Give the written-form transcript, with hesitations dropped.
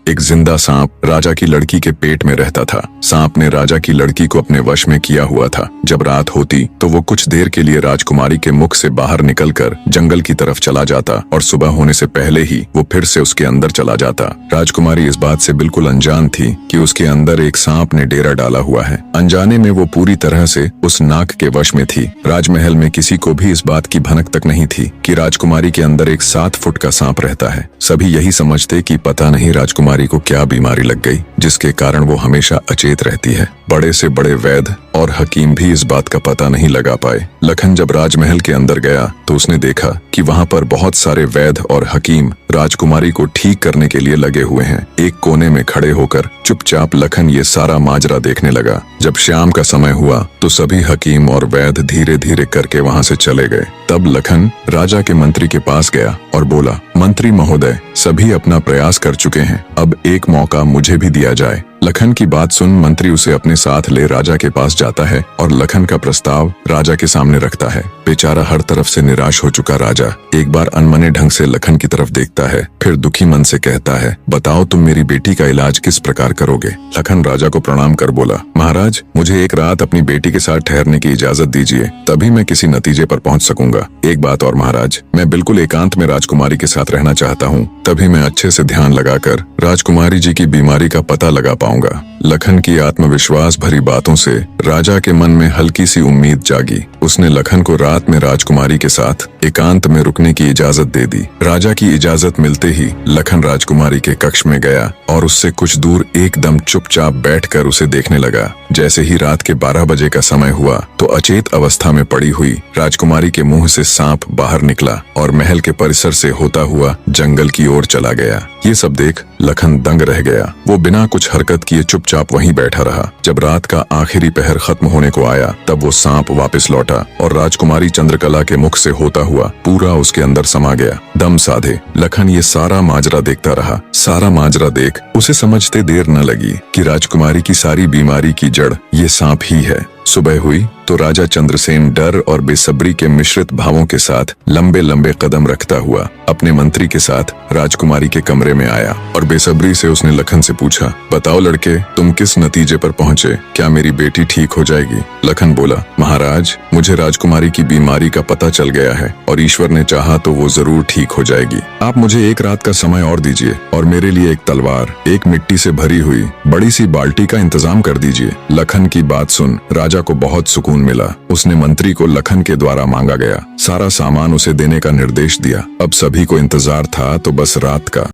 एक जिंदा सांप राजा की लड़की के पेट में रहता था। सांप ने राजा की लड़की को अपने वश में किया हुआ था। जब रात होती तो वो कुछ देर के लिए राजकुमारी के मुख से बाहर निकलकर जंगल की तरफ चला जाता और सुबह होने से पहले ही वो फिर से उसके अंदर चला जाता। राजकुमारी इस बात से बिल्कुल अनजान थी कि उसके अंदर एक सांप ने डेरा डाला हुआ है। अनजाने में वो पूरी तरह से उस नाग के वश में थी। राजमहल में किसी को भी इस बात की भनक तक नहीं थी कि राजकुमारी के अंदर एक 7 फुट का सांप रहता है। सभी यही समझते कि पता नहीं राजकुमारी को क्या बीमारी लग गई जिसके कारण वो हमेशा अचेत रहती है। बड़े से बड़े वैद्य और हकीम भी इस बात का पता नहीं लगा पाए। लखन जब राजमहल के अंदर गया तो उसने देखा कि वहाँ पर बहुत सारे वैद्य और हकीम राजकुमारी को ठीक करने के लिए लगे हुए हैं। एक कोने में खड़े होकर चुपचाप लखन ये सारा माजरा देखने लगा। जब शाम का समय हुआ तो सभी हकीम और वैद्य धीरे धीरे करके वहाँ से चले गए। तब लखन राजा के मंत्री के पास गया और बोला, मंत्री महोदय, सभी अपना प्रयास कर चुके हैं, अब एक मौका मुझे भी दिया जाए। लखन की बात सुन मंत्री उसे अपने साथ ले राजा के पास जाता है और लखन का प्रस्ताव राजा के सामने रखता है। बेचारा हर तरफ से निराश हो चुका राजा एक बार अनमने ढंग से लखन की तरफ देखता है, फिर दुखी मन से कहता है, बताओ तुम मेरी बेटी का इलाज किस प्रकार करोगे। लखन राजा को प्रणाम कर बोला, महाराज, मुझे एक रात अपनी बेटी के साथ ठहरने की इजाजत दीजिए, तभी मैं किसी नतीजे पर पहुंच सकूंगा। एक बात और महाराज, मैं बिल्कुल एकांत में राजकुमारी के साथ रहना चाहता हूँ, तभी मैं अच्छे से ध्यान लगाकर राजकुमारी जी की बीमारी का पता लगा पाऊंगा। लखन की आत्मविश्वास भरी बातों से राजा के मन में हल्की सी उम्मीद जागी। उसने लखन को रात में राजकुमारी के साथ एकांत में रुकने की इजाजत दे दी। राजा की इजाजत मिलते ही लखन राजकुमारी के कक्ष में गया और उससे कुछ दूर एकदम चुपचाप बैठकर उसे देखने लगा। जैसे ही रात के 12 बजे का समय हुआ तो अचेत अवस्था में पड़ी हुई राजकुमारी के मुंह से सांप बाहर निकला और महल के परिसर से होता हुआ जंगल की ओर चला गया। ये सब देख लखन दंग रह गया। वो बिना कुछ हरकत किए चुपचाप वहीं बैठा रहा। जब रात का आखिरी पहर खत्म होने को आया तब वो सांप वापस लौटा और राजकुमारी चंद्रकला के मुख से होता हुआ पूरा उसके अंदर समा गया। दम साधे लखन ये सारा माजरा देखता रहा। सारा माजरा देख उसे समझते देर न लगी कि राजकुमारी की सारी बीमारी की जड़ ये सांप ही है। सुबह हुई तो राजा चंद्रसेन डर और बेसब्री के मिश्रित भावों के साथ लंबे लंबे कदम रखता हुआ अपने मंत्री के साथ राजकुमारी के कमरे में आया और बेसब्री से उसने लखन से पूछा, बताओ लड़के, तुम किस नतीजे पर पहुंचे? क्या मेरी बेटी ठीक हो जाएगी? लखन बोला, महाराज, मुझे राजकुमारी की बीमारी का पता चल गया है और ईश्वर ने चाहा तो वो जरूर ठीक हो जाएगी। आप मुझे एक रात का समय और दीजिए और मेरे लिए एक तलवार, एक मिट्टी से भरी हुई बड़ी सी बाल्टी का इंतजाम कर दीजिए। लखन की बात सुन राजा को बहुत सुकून मिला। उसने मंत्री को लखन के द्वारा मांगा गया सारा सामान उसे देने का निर्देश दिया। अब सभी को इंतजार था तो बस रात का।